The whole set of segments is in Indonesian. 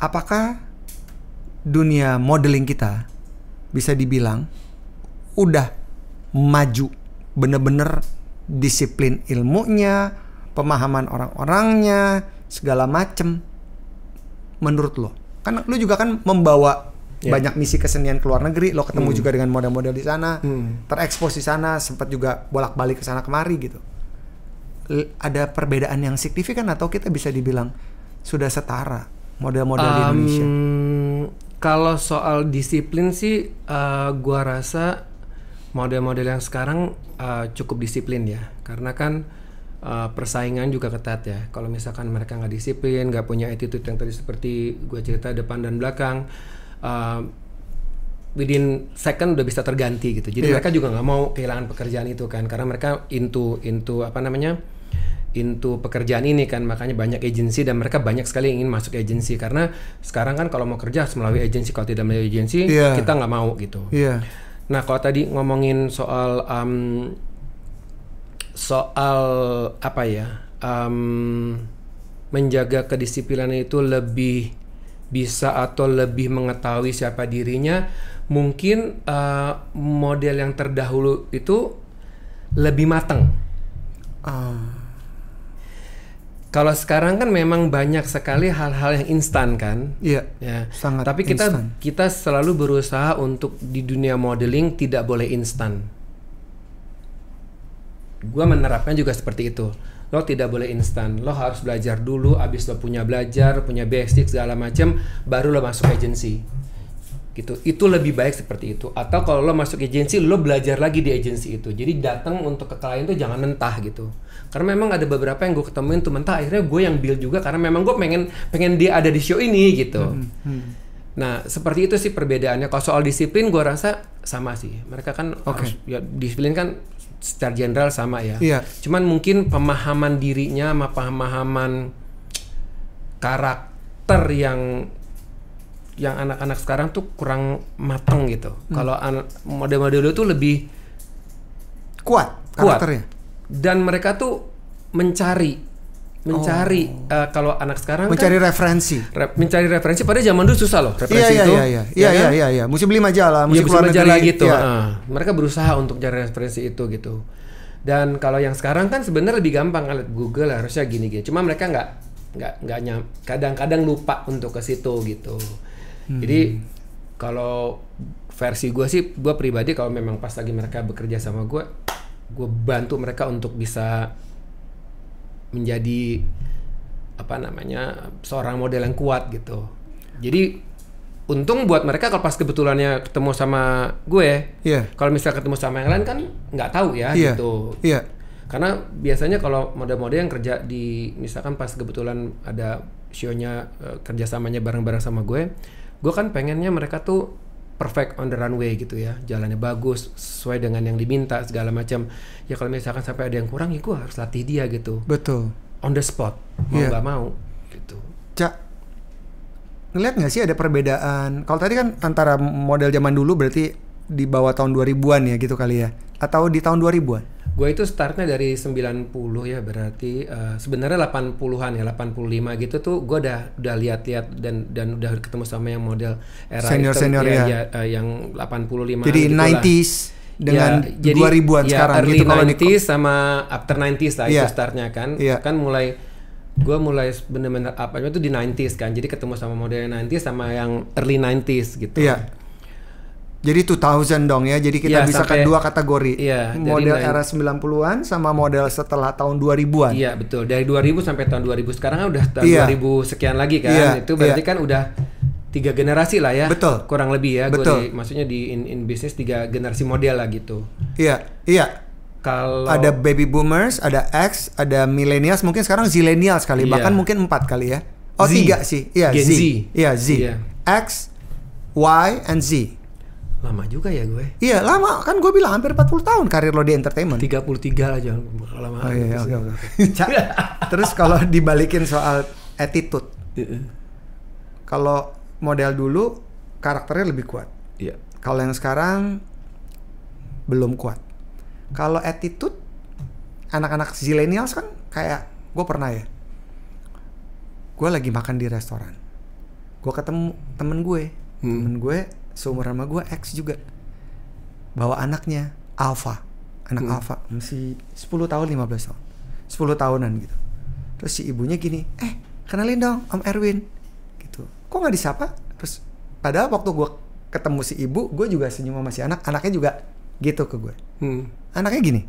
apakah dunia modeling kita bisa dibilang udah maju bener-bener disiplin ilmunya, pemahaman orang-orangnya, segala macem menurut lo? Kan lo juga kan membawa banyak misi kesenian ke luar negeri, lo ketemu juga dengan model-model di sana, terekspos di sana, sempat juga bolak-balik ke sana kemari gitu. Ada perbedaan yang signifikan atau kita bisa dibilang sudah setara model-model di Indonesia? Kalau soal disiplin sih, gua rasa model-model yang sekarang cukup disiplin ya, karena kan persaingan juga ketat ya. Kalau misalkan mereka nggak disiplin, nggak punya attitude yang tadi seperti gua cerita depan dan belakang, within second udah bisa terganti gitu. Jadi mereka juga nggak mau kehilangan pekerjaan itu kan, karena mereka into pekerjaan ini kan. Makanya banyak agensi dan mereka banyak sekali ingin masuk agensi, karena sekarang kan kalau mau kerja harus melalui agensi. Kalau tidak melalui agensi kita nggak mau gitu. Nah kalau tadi ngomongin soal apa ya, menjaga kedisiplinan itu lebih bisa atau lebih mengetahui siapa dirinya, mungkin model yang terdahulu itu lebih matang. Kalau sekarang kan memang banyak sekali hal-hal yang instan kan. Iya. Ya. Sangat. Tapi kita selalu berusaha untuk di dunia modeling tidak boleh instan. Gua menerapkan juga seperti itu. Lo tidak boleh instan, lo harus belajar dulu, abis lo punya basic segala macam, baru lo masuk agensi. Gitu. Itu lebih baik seperti itu. Atau kalau lo masuk agensi, lo belajar lagi di agensi itu. Jadi datang untuk ke klien tuh jangan mentah gitu. Karena memang ada beberapa yang gue ketemuin tuh mentah, akhirnya gue yang build juga karena memang gue pengen dia ada di show ini gitu. Nah seperti itu sih perbedaannya. Kalau soal disiplin gue rasa sama sih. Mereka kan harus, ya disiplin kan secara general sama ya. Cuman mungkin pemahaman dirinya sama pemahaman karakter yang anak-anak sekarang tuh kurang mateng gitu. Kalau model-model dulu tuh lebih kuat karakternya. Dan mereka tuh mencari kalau anak sekarang mencari kan mencari referensi. Pada zaman dulu susah loh referensi itu. Iya. Mesti beli majalah, mesti keluar majalah negeri gitu. Mereka berusaha untuk cari referensi itu gitu. Dan kalau yang sekarang kan sebenarnya lebih gampang, lihat Google harusnya gini. Cuma mereka nggak kadang-kadang lupa untuk ke situ gitu. Jadi kalau versi gue sih, gue pribadi kalau memang pas lagi mereka bekerja sama gue bantu mereka untuk bisa menjadi seorang model yang kuat gitu. Jadi untung buat mereka kalau pas kebetulannya ketemu sama gue, kalau misalnya ketemu sama yang lain kan nggak tahu ya gitu. Karena biasanya kalau model-model yang kerja di, misalkan pas kebetulan ada show-nya, kerjasamanya bareng-bareng sama gue kan pengennya mereka tuh perfect on the runway gitu ya, jalannya bagus sesuai dengan yang diminta segala macam. Ya kalau misalkan sampai ada yang kurang, ya gue harus latih dia gitu. Betul. On the spot, mau nggak mau gitu. Cak, ngeliat nggak sih ada perbedaan? Kalau tadi kan antara model zaman dulu berarti di bawah tahun 2000-an ya gitu kali ya, atau di tahun 2000-an? Gue itu startnya dari 90 ya, berarti sebenarnya 80-an ya, 85 gitu tuh gue udah lihat-lihat dan udah ketemu sama yang model era senior yang 85. Jadi gitu 90s dengan 2000-an sekarang early gitu kalau 90s sama after 90s lah itu startnya kan. Kan gue mulai bener-bener apa itu di 90s kan. Jadi ketemu sama model 90s sama yang early 90s gitu. Jadi 2000 dong ya. Jadi kita bisa kan dua kategori. Model era 90-an sama model setelah tahun 2000-an. Iya, betul. Dari 2000 sampai tahun 2000. Sekarang kan udah tahun 2000 sekian lagi kan. Itu berarti kan udah 3 generasi lah ya. Betul. Kurang lebih ya. Maksudnya di in bisnis 3 generasi model lah gitu. Iya. Kalau ada baby boomers, ada X, ada millennials, mungkin sekarang zillennials kali, bahkan mungkin 4 kali ya. Oh, Z. 3 sih. Iya, Gen Z. Iya, Z. X, Y, and Z. Lama juga ya gue. Iya, lama. Kan gue bilang hampir 40 tahun karir lo di entertainment. 33 aja lama. Oke. Terus kalau dibalikin soal attitude. Kalau model dulu karakternya lebih kuat. Iya. Kalau yang sekarang belum kuat. Kalau attitude anak-anak zillennials kan kayak gue pernah ya. Gue lagi makan di restoran. gue ketemu temen gue seumuran sama gue, ex juga, bawa anaknya alpha, anak alpha, masih 10 tahun 15 tahun, 10 tahunan gitu. Terus si ibunya gini, kenalin dong Om Erwin gitu. Kok nggak disapa? Terus padahal waktu gue ketemu si ibu, gue juga senyum sama si anak, anaknya juga gitu ke gue. Anaknya gini,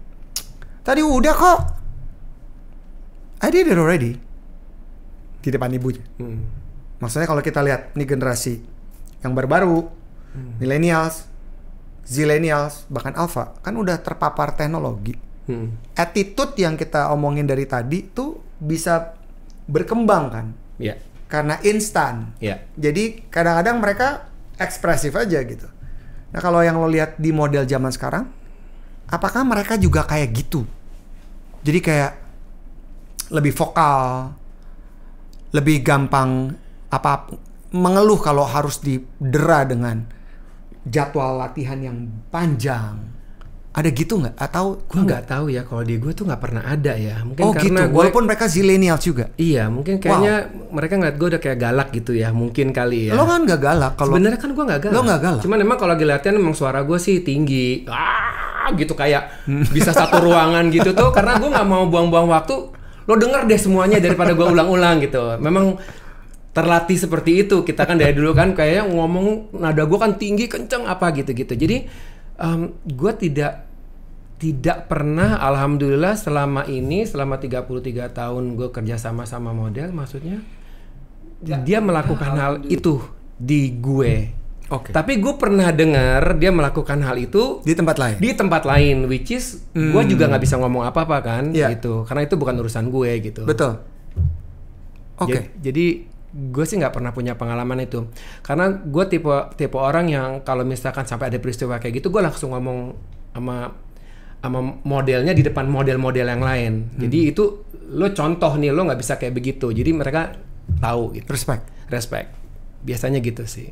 tadi udah kok, I did it already, di depan ibunya. Maksudnya kalau kita lihat nih generasi yang baru-baru, millennials, zillennials, bahkan alpha, kan udah terpapar teknologi. Attitude yang kita omongin dari tadi tuh bisa berkembang kan? Karena instan. Jadi kadang-kadang mereka ekspresif aja gitu. Nah kalau yang lo lihat di model zaman sekarang, apakah mereka juga kayak gitu? Jadi kayak lebih vokal, lebih gampang mengeluh kalau harus didera dengan jadwal latihan yang panjang. Ada gitu nggak? Atau gue nggak tahu ya, kalau di gue tuh nggak pernah ada ya. Mungkin gitu. karena Walaupun mereka zillennial juga. Iya, mungkin kayaknya mereka ngeliat gue udah kayak galak gitu ya, mungkin kali ya. Lo kan nggak galak kalau. Sebenarnya kan gue nggak galak. Lo nggak galak. Cuman emang kalau dilihatin emang suara gue sih tinggi, gitu kayak bisa satu ruangan gitu tuh. Karena gue nggak mau buang-buang waktu. Lo denger deh semuanya daripada gue ulang-ulang gitu. Memang terlatih seperti itu. Kita kan dari dulu kan kayak ngomong nada gue kan tinggi, kenceng apa gitu-gitu. Jadi gue tidak pernah, alhamdulillah selama 33 tahun gue kerja sama model, maksudnya dia melakukan hal itu di gue. Tapi gue pernah dengar dia melakukan hal itu di tempat lain, which is gue juga nggak bisa ngomong apa-apa kan, gitu, karena itu bukan urusan gue gitu. Betul. Jadi gue sih nggak pernah punya pengalaman itu, karena gue tipe orang yang kalau misalkan sampai ada peristiwa kayak gitu, gue langsung ngomong sama modelnya di depan model-model yang lain. Jadi itu lo contoh nih, lo nggak bisa kayak begitu. Jadi mereka tahu gitu. Respect. Biasanya gitu sih.